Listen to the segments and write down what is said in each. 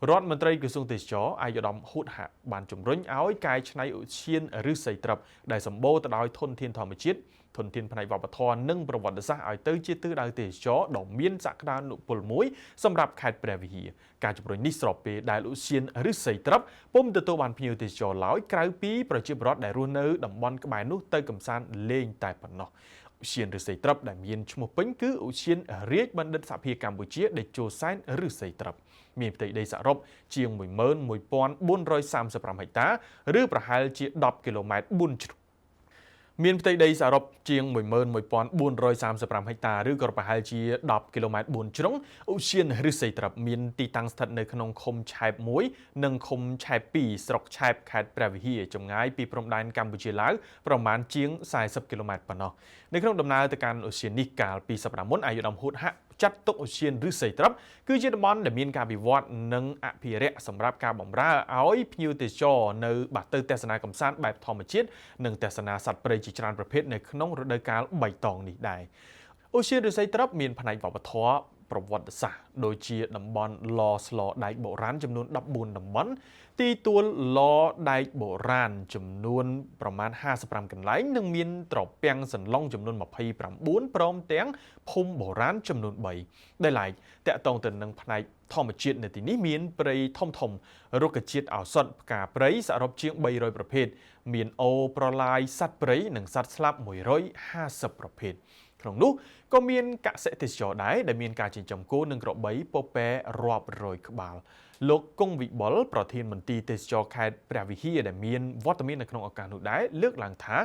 រដ្ឋមន្ត្រីក្រសួងទេសចរអាយដាមហ៊ុតហាក់បានជំរុញឲ្យកាយឆ្នៃឧឈានឬសីត្រឹបដែលសម្បូរទៅដោយធនធានធម្មជាតិធនធានផ្នែកវប្បធម៌និងប្រវត្តិសាស្ត្រឲ្យទៅជាទិសដៅទេសចរដ៏មានសក្តានុពលមួយសម្រាប់ខេត្តព្រះវិហារការជំរុញនេះស្របពេលដែលឧឈានឬសីត្រឹបពុំទទួលបានភ្ញៀវទេសចរឡើយក្រៅពីប្រជាពលរដ្ឋដែលរស់នៅតំបន់ក្បែរនោះទៅកំសាន្តលេងតែប៉ុណ្ណោះឧទ្យានឫស្សីត្រឹបដែលមានឈ្មោះពេញគឺឧទ្យានរាជបណ្ឌិតសហភាពកម្ពុជាដេជោសែនឫស្សីត្រឹបមានផ្ទៃដីសរុបជាង11,435 ហិកតាឬប្រហែលជា10គីឡូម៉ែត្របួនជ្រុងមានផ្ទៃដីសរុបជាង11,435 ហិកតាឬក៏ប្រហែលជា10គីឡូម៉ែត្របួនជ្រុងឧទ្យានឫស្សីត្រឹបមានទីតាំងស្ថិតនៅក្នុងឃុំឆែប1និងឃុំឆែប2ស្រុកឆែបខេត្តព្រះវិហារចម្ងាយពីព្រំដែនកម្ពុជាឡាវប្រមាណជាង40គីឡូម៉ែត្រប៉ុណ្ណោះនៅក្នុងដំណើរទៅកាន់ឧទ្យាននេះកាលពីសប្តាហ៍មុនអាយុដំហួតហាក់ចាត់ទុកឧទ្យានឫស្សីត្រឹបគឺជាតំបន់ដែលមានការវិវត្តនិងអភិរក្សសម្រាប់ការបម្រើឲ្យភ្ញៀវទេសចរនៅបាទទៅទស្សនាកម្សាន្តបែបធម្មជាតិនិងទស្សនាសត្វព្រៃជាច្រើនប្រភេទនៅក្នុងរដូវកាលបៃតងនេះដែរឧទ្យានឫស្សីត្រឹបមានផ្នែកវប្បធម៌ប្រវត្តិសាស្ត្រដូចជាតំបន់ឡស្លដែកបុរាណចំនួន14តំបន់ទីទួលឡដែកបុរាណចំនួនប្រមាណ55កន្លែងនិងមានត្រពាំងសន្លង់ចំនួន29ព្រមទាំងភូមិបុរាណចំនួន3ដែលឡែកតាក់ទងទៅនឹងផ្នែកធម្មជាតិនៅទីនេះមានព្រៃធំរុក្ខជាតិឱសថផ្កាព្រៃសរុបជាង300ប្រភេទមានអូរប្រឡាយសត្វព្រៃនិងសត្វស្លាប150ប្រភេទក្នុងនោះក៏មានកសិទេសចរដែរដែលមានការចិញ្ចឹមគោនិងក្របីពពែរាប់រយក្បាលលោកគង់វិបុលប្រធានមន្ទីរទេសចរខេត្តព្រះវិហារដែលមានវត្តមាននៅក្នុងឱកាសនោះដែរលើកឡើងថា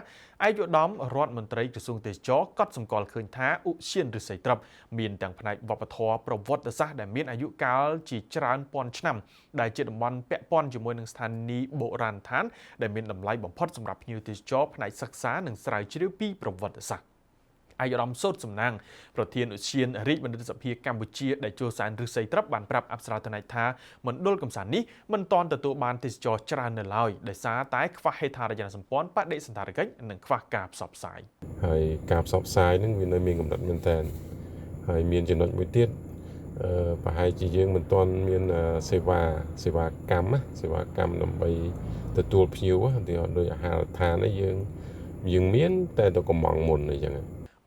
ឯកឧត្តមរដ្ឋមន្ត្រីក្រសួងទេសចរកត់សម្គាល់ឃើញថាឧទ្យានឫស្សីត្រឹបមានទាំងផ្នែកវប្បធម៌ប្រវត្តិសាស្ត្រដែលមានអាយុកាលជាច្រើនពាន់ឆ្នាំដែលជាតំបន់ពាក់ព័ន្ធជាមួយនឹងស្ថានីយ៍បុរាណដ្ឋានដែលមានតម្លៃបំផុតសម្រាប់ភ្ញៀវទេសចរផ្នែកសិក្សានិងស្រាវជ្រាវពីប្រវត្តិសាស្ត្រអាយដាមសូតសំណាងប្រធានឧទ្យានរាជបណ្ឌិតសភាកម្ពុជាដែលចូលសែនឫស្សីត្រឹបបានប្រាប់អប្សរាទន័យថាមណ្ឌលកំសាន្តនេះមិនទាន់ទទួលបានទេសចរច្រើននៅឡើយដោយសារតែខ្វះហេដ្ឋារចនាសម្ព័ន្ធបដិសណ្ឋារកិច្ចនិងខ្វះការផ្សព្វផ្សាយហើយការផ្សព្វផ្សាយនឹងវានៅមានកម្រិតមែនទែនហើយមានចំណុចមួយទៀតប្រហែលជាយើងមិនទាន់មានសេវាកម្មដើម្បីទទួលភ្ញៀវដោយអាហារដ្ឋានយើងមានតែទៅកំងមុនអញ្ចឹង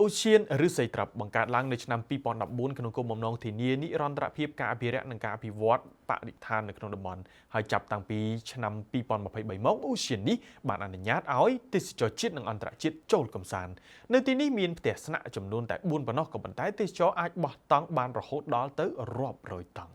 ឧទ្យានឫស្សីត្រឹបបង្កើតឡើងនៅឆ្នាំ2014ក្នុងគោលបំណងធានានិរន្តរភាពការអភិរក្សនិងការអភិវឌ្ឍបរិស្ថាននៅក្នុងតំបន់ហើយចាប់តាំងពីឆ្នាំ2023មកឧទ្យាននេះបានអនុញ្ញាតឲ្យទេសចរជាតិនិងអន្តរជាតិចូលកម្សាន្តនៅទីនេះមានផ្ទះស្នាក់ចំនួនតែ4ប៉ុណ្ណោះក៏ប៉ុន្តែទេសចរអាចបោះតង់បានរហូតដល់ទៅរាប់រយតង់